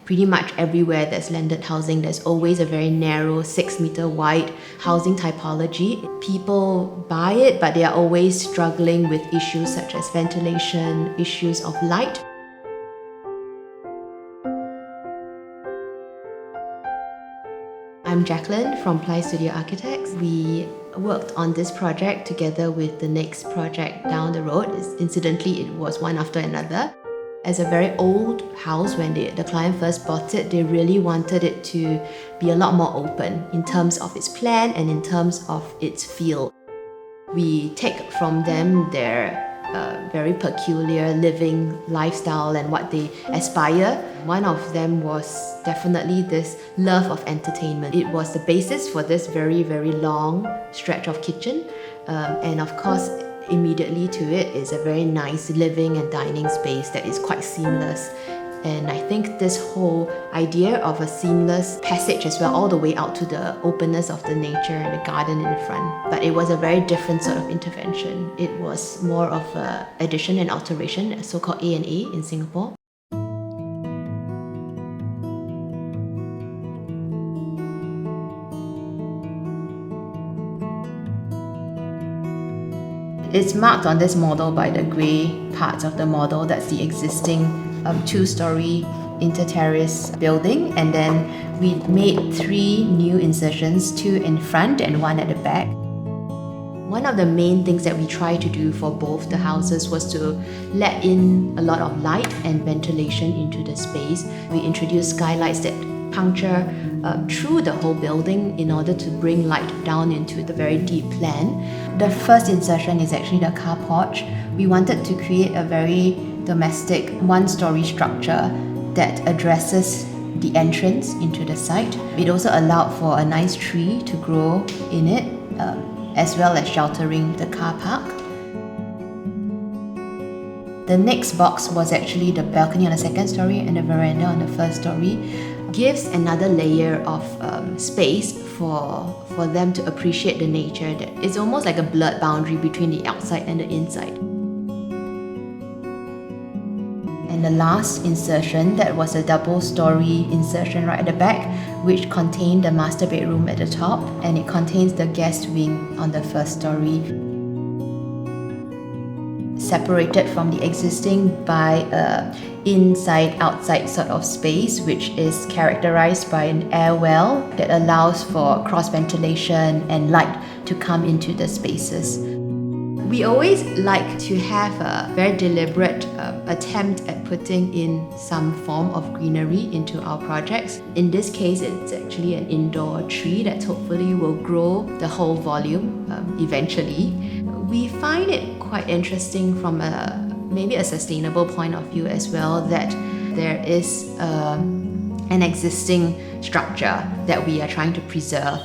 Pretty much everywhere there's landed housing, there's always a very narrow 6-meter wide housing typology. People buy it, but they are always struggling with issues such as ventilation, issues of light. I'm Jacqueline from Plystudio Architects. We worked on this project together with the next project down the road. Incidentally, it was one after another. As a very old house, when the client first bought it, they really wanted it to be a lot more open in terms of its plan and in terms of its feel. We take from them their very peculiar living lifestyle and what they aspire. One of them was definitely this love of entertainment. It was the basis for this very, very long stretch of kitchen. And of course, immediately to it is a very nice living and dining space that is quite seamless. And I think this whole idea of a seamless passage as well, all the way out to the openness of the nature and the garden in front. But it was a very different sort of intervention. It was more of an addition and alteration, a so-called A&A in Singapore. It's marked on this model by the grey parts of the model. That's the existing two-story inter-terrace building, and then we made 3 new insertions, 2 in front and 1 at the back. One of the main things that we tried to do for both the houses was to let in a lot of light and ventilation into the space. We introduced skylights that puncture through the whole building in order to bring light down into the very deep plan. The first insertion is actually the car porch. We wanted to create a very domestic one-story structure that addresses the entrance into the site. It also allowed for a nice tree to grow in it, as well as sheltering the car park. The next box was actually the balcony on the second story and the veranda on the first story. Gives another layer of space for them to appreciate the nature. That it's almost like a blurred boundary between the outside and the inside. And the last insertion, that was a double-story insertion right at the back, which contained the master bedroom at the top, and it contains the guest wing on the first story, separated from the existing by a inside-outside sort of space, which is characterized by an air well that allows for cross-ventilation and light to come into the spaces. We always like to have a very deliberate attempt at putting in some form of greenery into our projects. In this case, it's actually an indoor tree that hopefully will grow the whole volume eventually. We find it quite interesting from maybe a sustainable point of view as well, that there is an existing structure that we are trying to preserve.